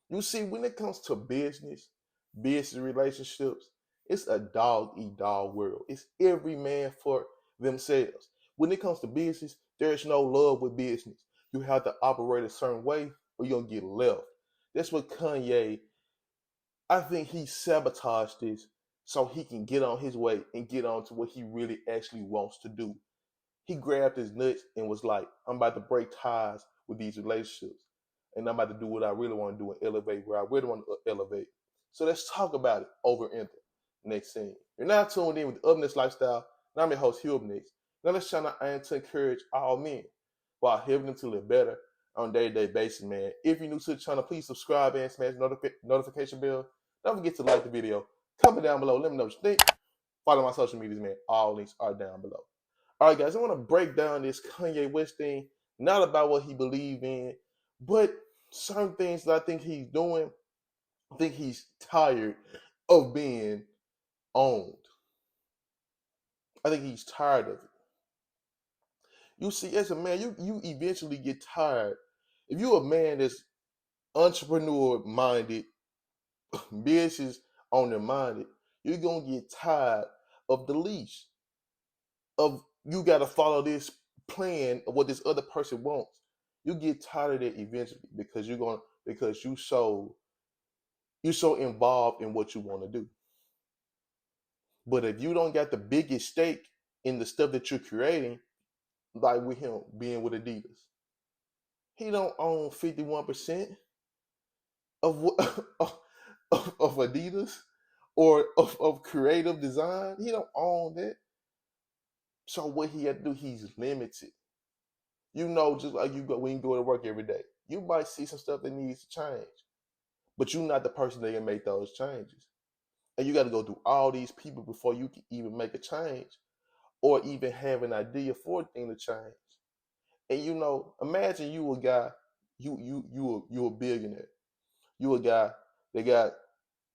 You see, when it comes to business relationships, it's a dog eat dog world. It's every man for themselves. When it comes to business, there is no love with business. You have to operate a certain way or you're gonna get left. That's what Kanye, I think he sabotaged this so he can get on his way and get on to what he really actually wants to do. He grabbed his nuts and was like, I'm about to break ties with these relationships. And I'm about to do what I really want to do and elevate where I really want to elevate. So let's talk about it over in the next scene. You're now tuned in with the Upnext Lifestyle, and I'm your host, Upnext. Now let's try to aim to encourage all men while helping them to live better on a day-to-day basis, man. If you're new to the channel, please subscribe and smash the notification bell. Don't forget to like the video. Comment down below. Let me know what you think. Follow my social medias, man. All links are down below. All right, guys, I want to break down this Kanye West thing, not about what he believes in, but certain things that I think he's doing. I think he's tired of being owned. I think he's tired of it. You see, as a man, you eventually get tired. If you're a man that's entrepreneur minded, business owner minded, you're gonna get tired of the leash. Of you gotta follow this plan of what this other person wants. You get tired of it eventually because you're so involved in what you want to do. But if you don't got the biggest stake in the stuff that you're creating, like with him being with Adidas, he don't own 51% of what of Adidas or of creative design. He don't own that. So what he had to do, he's limited. You know, just like you go when you go to work every day, you might see some stuff that needs to change, but you're not the person that can make those changes. And you got to go through all these people before you can even make a change or even have an idea for a thing to change. And you know, imagine you a guy, you a billionaire. You a guy that got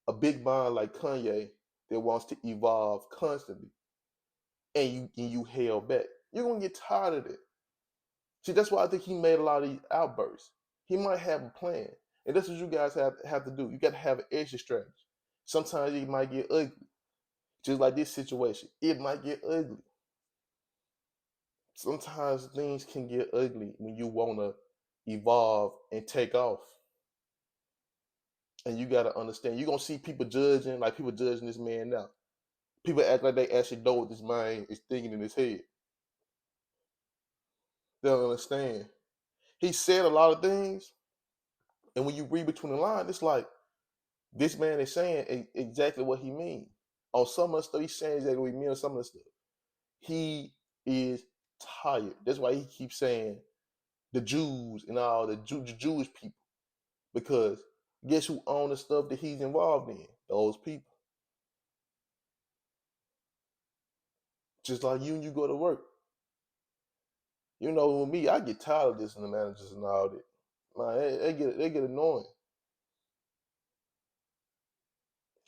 a big mind like Kanye that wants to evolve constantly, and you held back. You're gonna get tired of it. See, that's why I think he made a lot of these outbursts. He might have a plan, and that's what you guys have to do. You got to have an exit strategy. Sometimes it might get ugly, just like this situation. It might get ugly. Sometimes things can get ugly when you want to evolve and take off. And you got to understand, you're going to see people judging, like people judging this man now. People act like they actually know what this man is thinking in his head. They don't understand. He said a lot of things, and when you read between the lines, it's like this man is saying exactly what he means. On some of the stuff, he's saying exactly what he means on some of the stuff. He is tired. That's why he keeps saying the Jews and all the Jewish people. Because guess who own the stuff that he's involved in? Those people. Just like you and you go to work. You know, with me, I get tired of this and the managers and all that. Man, they get annoying.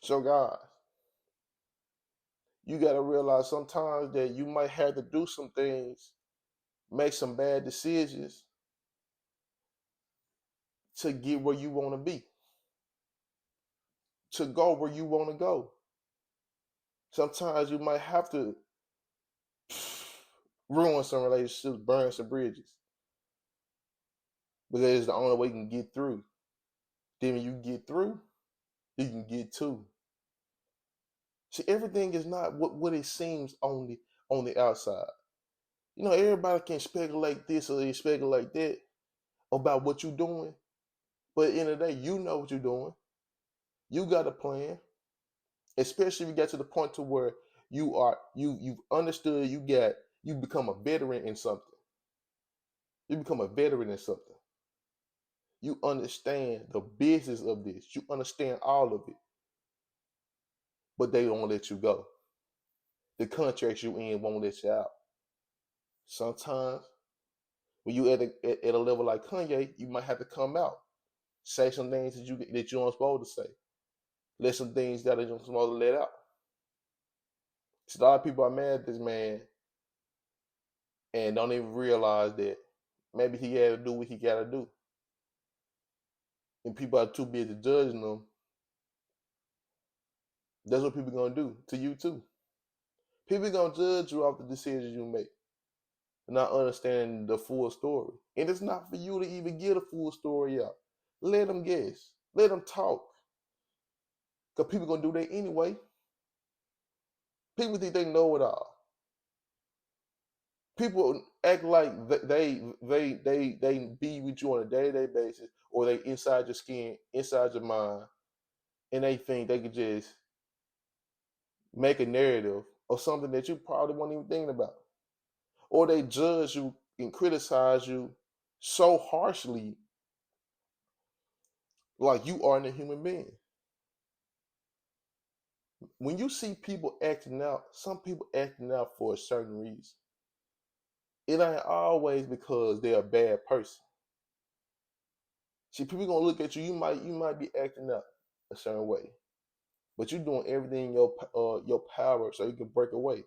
So guys, you gotta realize sometimes that you might have to do some things, make some bad decisions to get where you wanna be, to go where you wanna go. Sometimes you might have to ruin some relationships, burn some bridges. Because it's the only way you can get through. Then when you get through, you can get to. See, everything is not what it seems on the outside. You know, everybody can speculate this or they speculate that about what you're doing. But at the end of the day, you know what you're doing. You got a plan. Especially if you get to the point to where you've understood, you become a veteran in something. You become a veteran in something. You understand the business of this. You understand all of it. But they don't let you go. The contracts you in won't let you out. Sometimes when you at a level like Kanye, you might have to come out, say some things that you aren't supposed to say, let some things that you're supposed to let out. So a lot of people are mad at this man and don't even realize that maybe he had to do what he got to do. and people are too busy judging them, that's what people gonna do to you too. People gonna judge you off the decisions you make, not understanding the full story. And it's not for you to even get a full story out. Let them guess. Let them talk. Because people gonna do that anyway. People think they know it all. People act like they be with you on a day-to-day basis, or they inside your skin, inside your mind, and they think they could just make a narrative of something that you probably weren't even thinking about. Or they judge you and criticize you so harshly, like you aren't a human being. When you see people acting out, some people acting out for a certain reason. It ain't always because they're a bad person. See, people gonna look at you. You might be acting out a certain way, but you're doing everything in your power so you can break away,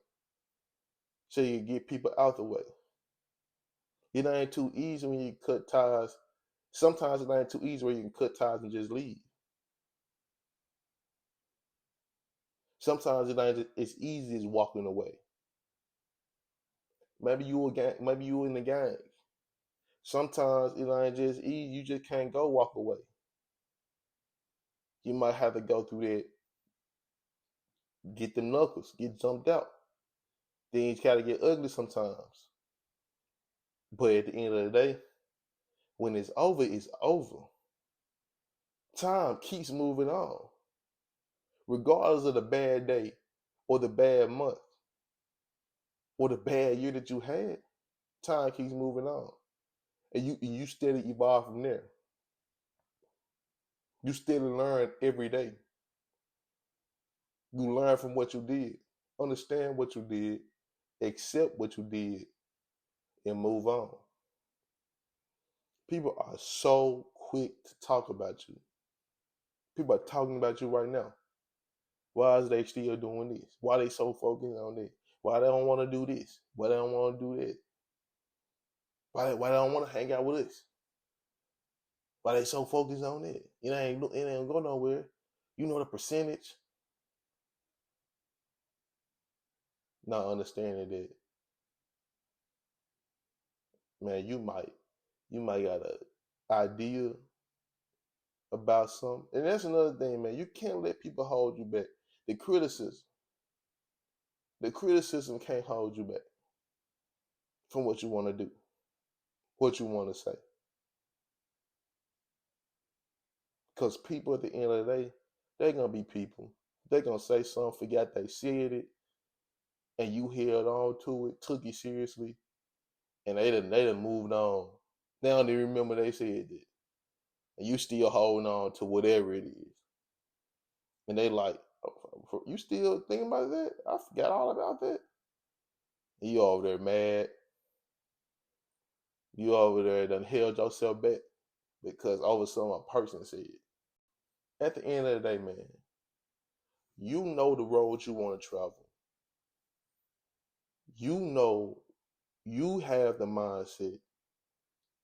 so you can get people out the way. It ain't too easy when you cut ties. Sometimes it ain't too easy where you can cut ties and just leave. Sometimes it ain't as easy as walking away. Maybe you in the gang. Sometimes it ain't just easy. You just can't go walk away. You might have to go through that, get the knuckles, get jumped out. Things gotta get ugly sometimes. But at the end of the day, when it's over, it's over. Time keeps moving on. Regardless of the bad day or the bad month or the bad year that you had, time keeps moving on. And you steady evolve from there. You steady learn every day. You learn from what you did, understand what you did, accept what you did, and move on. People are so quick to talk about you. People are talking about you right now. Why is they still doing this? Why they so focused on this? Why they don't want to do this? Why they don't want to do that? Why they don't want to hang out with us? Why they so focused on it? It ain't go nowhere. You know the percentage. Not understanding that, man, you might got an idea about something. And that's another thing, man. You can't let people hold you back. The criticism can't hold you back from what you want to do, what you want to say. Because people at the end of the day, they're going to be people. They're going to say something, forgot they said it, and you held on to it, took it seriously, and they done moved on. They don't even remember they said it. And you still holding on to whatever it is. And they like, oh, you still thinking about that? I forgot all about that. And you over there mad. You over there done held yourself back because over some a person said. At the end of the day, man, you know the road you want to travel. You know you have the mindset.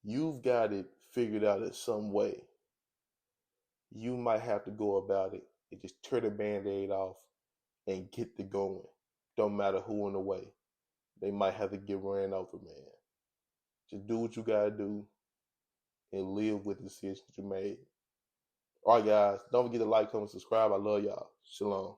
You've got it figured out in some way. You might have to go about it and just tear the band-aid off and get the going. Don't matter who in the way. They might have to get ran over, man. Just do what you gotta do and live with the decisions you made. All right, guys. Don't forget to like, comment, subscribe. I love y'all. Shalom.